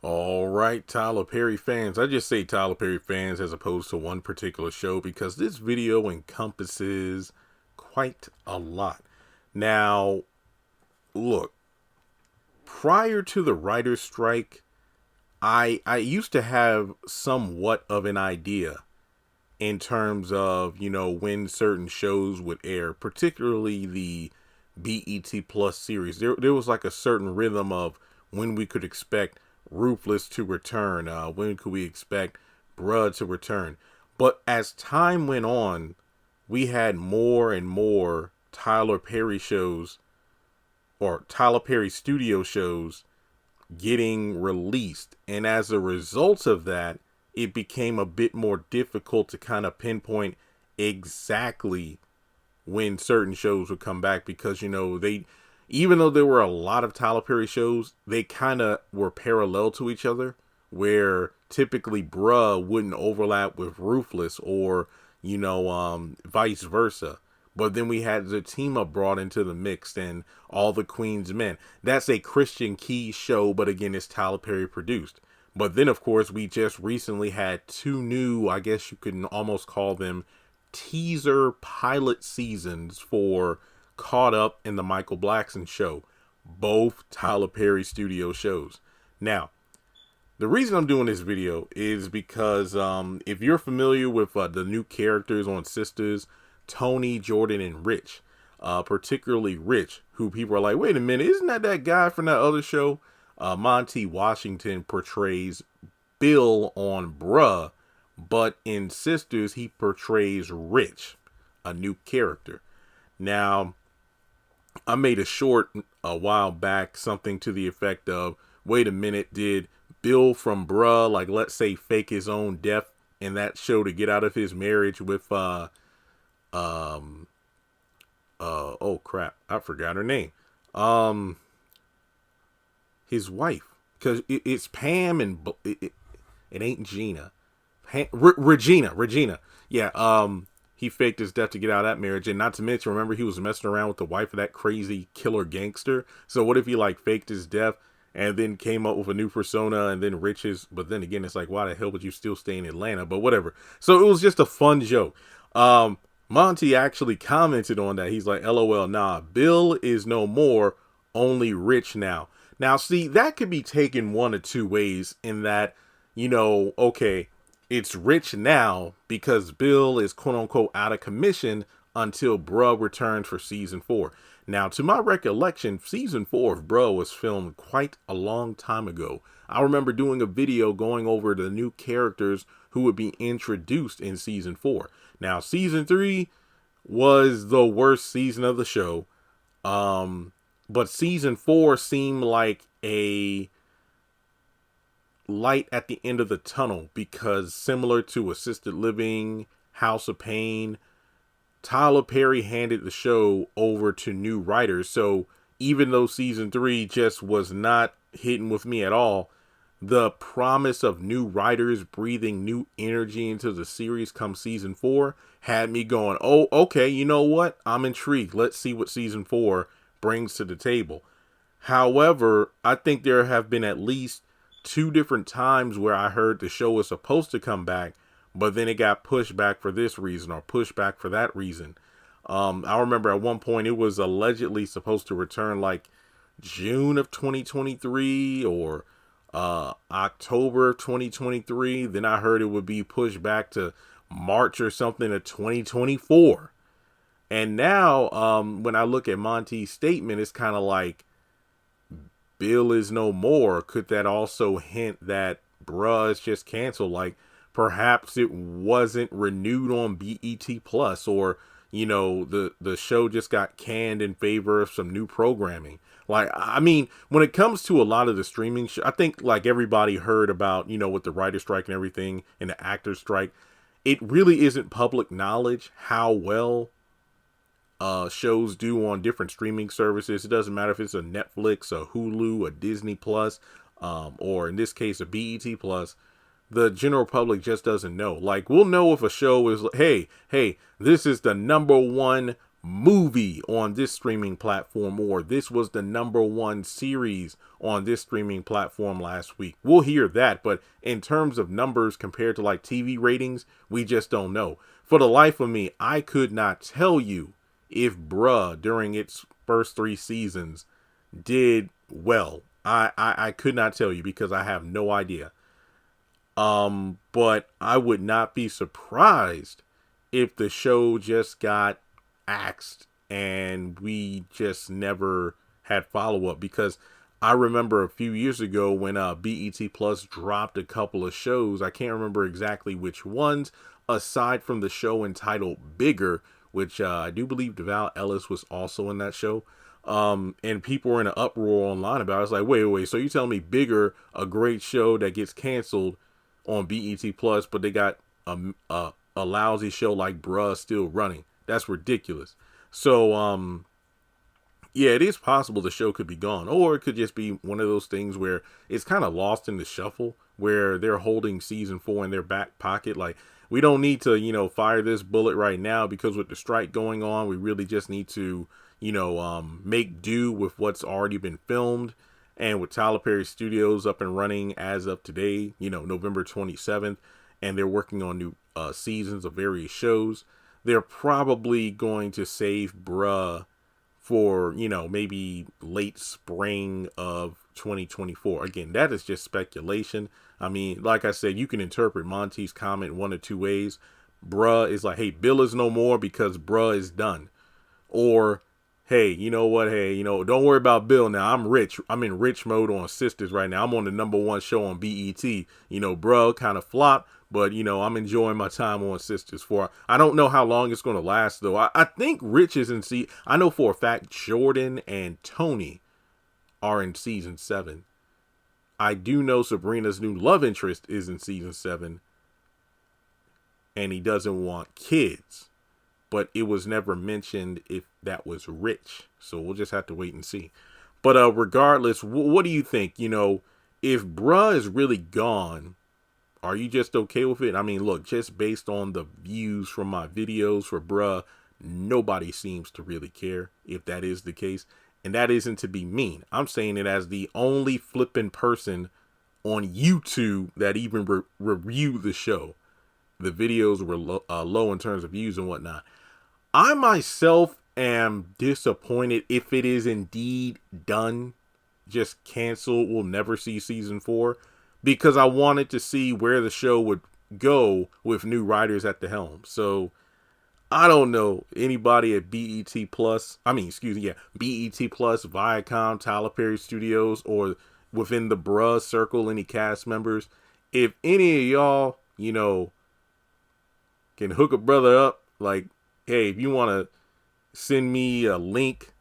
All right, Tyler Perry fans. I just say Tyler Perry fans as opposed to one particular show because this video encompasses quite a lot. Now, look, prior to the writer's strike, I used to have somewhat of an idea in terms of, when certain shows would air, particularly the BET Plus series. There was like a certain rhythm of when we could expect Ruthless to return, when could we expect Bruh to return. But as time went on, we had more and more Tyler Perry shows or Tyler Perry studio shows getting released. And as a result of that, it became a bit more difficult to kind of pinpoint exactly when certain shows would come back because, even though there were a lot of Tyler Perry shows, they kind of were parallel to each other, where typically Bruh wouldn't overlap with Ruthless or, vice versa. But then we had the team up brought into the mix and All the Queen's Men. That's a Christian Key show, but again, it's Tyler Perry produced. But then, of course, we just recently had two new, I guess you could almost call them teaser pilot seasons for Caught Up in the Michael Blackson Show. Both Tyler Perry studio shows. Now, the reason I'm doing this video is because if you're familiar with the new characters on Sisters, Tony, Jordan, and Rich, particularly Rich, who people are like, wait a minute, isn't that guy from that other show? Monty Washington portrays Bill on Bruh, but in Sisters, he portrays Rich, a new character. Now, I made a short a while back, something to the effect of, wait a minute, did Bill from Bruh, like, let's say, fake his own death in that show to get out of his marriage with, oh crap, I forgot her name. His wife, because it's Pam and it ain't Gina. Regina. Yeah. He faked his death to get out of that marriage, and not to mention, remember, he was messing around with the wife of that crazy killer gangster. So what if he faked his death and then came up with a new persona and then riches? But then again, it's like, why the hell would you still stay in Atlanta? But whatever. So it was just a fun joke. Monty actually commented on that. He's like, LOL, nah, Bill is no more, only Rich now. Now, see, that could be taken one of two ways in that, okay, it's Rich now because Bill is quote unquote out of commission until Bruh returns for season 4. Now, to my recollection, season 4 of Bruh was filmed quite a long time ago. I remember doing a video going over the new characters who would be introduced in season 4. Now, season 3 was the worst season of the show. But season 4 seemed like a light at the end of the tunnel because similar to Assisted Living, House of Pain, Tyler Perry handed the show over to new writers. So even though season 3 just was not hitting with me at all, the promise of new writers breathing new energy into the series come season 4 had me going, oh, okay, you know what? I'm intrigued. Let's see what season 4 brings to the table. However, I think there have been at least 2 different times where I heard the show was supposed to come back, but then it got pushed back for this reason or pushed back for that reason. I remember at one point it was allegedly supposed to return like June of 2023 or October of 2023. Then I heard it would be pushed back to March or something of 2024. And now, when I look at Monty's statement, it's kind of like Bill is no more. Could that also hint that Bruh is just canceled? Like perhaps it wasn't renewed on BET Plus, or the show just got canned in favor of some new programming. Like, I mean, when it comes to a lot of the streaming I think like everybody heard about, with the writer strike and everything and the actor strike, it really isn't public knowledge how well shows do on different streaming services. It doesn't matter if it's a Netflix, a Hulu, a Disney Plus, or in this case, a BET Plus. The general public just doesn't know. Like, we'll know if a show is, hey, this is the #1 movie on this streaming platform, or this was the #1 series on this streaming platform last week. We'll hear that, but in terms of numbers compared to like TV ratings, we just don't know. For the life of me, I could not tell you if Bruh during its first 3 seasons did well. I could not tell you because I have no idea. But I would not be surprised if the show just got axed and we just never had follow-up, because I remember a few years ago when BET Plus dropped a couple of shows. I can't remember exactly which ones, aside from the show entitled Bigger, which I do believe DeVal Ellis was also in that show. And people were in an uproar online about it. I was like, wait, so you telling me Bigger, a great show that gets canceled on BET Plus, but they got a lousy show like Bruh still running? That's ridiculous. So, yeah, it is possible the show could be gone, or it could just be one of those things where it's kind of lost in the shuffle, where they're holding season 4 in their back pocket. Like, we don't need to, fire this bullet right now, because with the strike going on, we really just need to, make do with what's already been filmed. And with Tyler Perry Studios up and running as of today, November 27th, and they're working on new seasons of various shows, they're probably going to save Bruh for, maybe late spring of 2024. Again, that is just speculation. I mean, like I said, you can interpret Monty's comment one of two ways. Bruh is like, hey, Bill is no more because Bruh is done. Or, hey, you know what? Hey, don't worry about Bill now. I'm rich. I'm in rich mode on Sisters right now. I'm on the #1 show on BET. Bruh kind of flopped, but, I'm enjoying my time on Sisters for, I don't know how long it's going to last, though. I think Rich is in I know for a fact Jordan and Tony are in season 7. I do know Sabrina's new love interest is in season 7, and he doesn't want kids, but it was never mentioned if that was Rich. So we'll just have to wait and see. But regardless, what do you think? If Bruh is really gone, are you just okay with it? I mean, look, just based on the views from my videos for Bruh, nobody seems to really care if that is the case. And that isn't to be mean. I'm saying it as the only flipping person on YouTube that even reviewed the show. The videos were low in terms of views and whatnot. I myself am disappointed if it is indeed done, just canceled, we'll never see season 4, because I wanted to see where the show would go with new writers at the helm. So I don't know anybody at BET Plus, BET Plus, Viacom, Tyler Perry Studios, or within the Bruh circle, any cast members. If any of y'all, can hook a brother up, like, hey, if you want to send me a link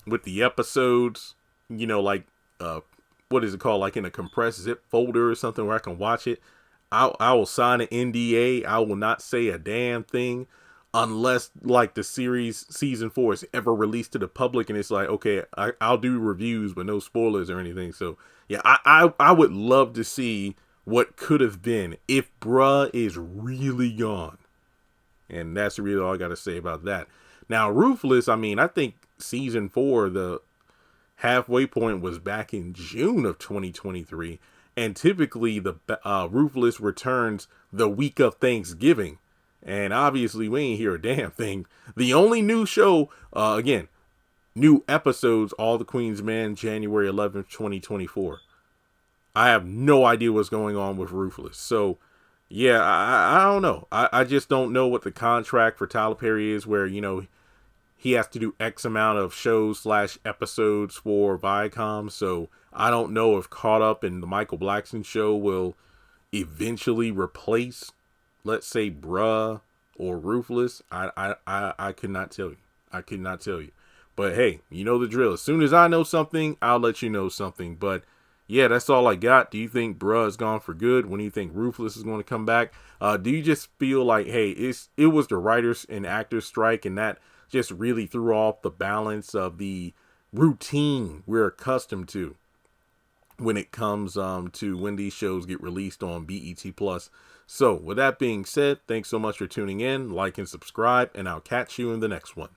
with the episodes, what is it called? Like in a compressed zip folder or something where I can watch it. I will sign an NDA. I will not say a damn thing unless like the series season 4 is ever released to the public. And it's like, okay, I'll do reviews, but no spoilers or anything. So yeah, I would love to see what could have been if Bruh is really gone. And that's really all I got to say about that. Now, Ruthless, I think season 4, the halfway point was back in June of 2023. And typically the Ruthless returns the week of Thanksgiving. And obviously we ain't hear a damn thing. The only new show, new episodes, All the Queen's Men, January 11th, 2024. I have no idea what's going on with Ruthless. So, yeah, I don't know. I just don't know what the contract for Tyler Perry is, where, he has to do X amount of shows / episodes for Viacom. So I don't know if Caught Up and the Michael Blackson show will eventually replace, let's say, Bruh or Ruthless. I could not tell you. I could not tell you. But hey, you know the drill. As soon as I know something, I'll let you know something. But yeah, that's all I got. Do you think Bruh is gone for good? When do you think Ruthless is going to come back? Do you just feel like, hey, it was the writers and actors strike, and that just really threw off the balance of the routine we're accustomed to when it comes to when these shows get released on BET Plus? So with that being said, thanks so much for tuning in. Like and subscribe, and I'll catch you in the next one.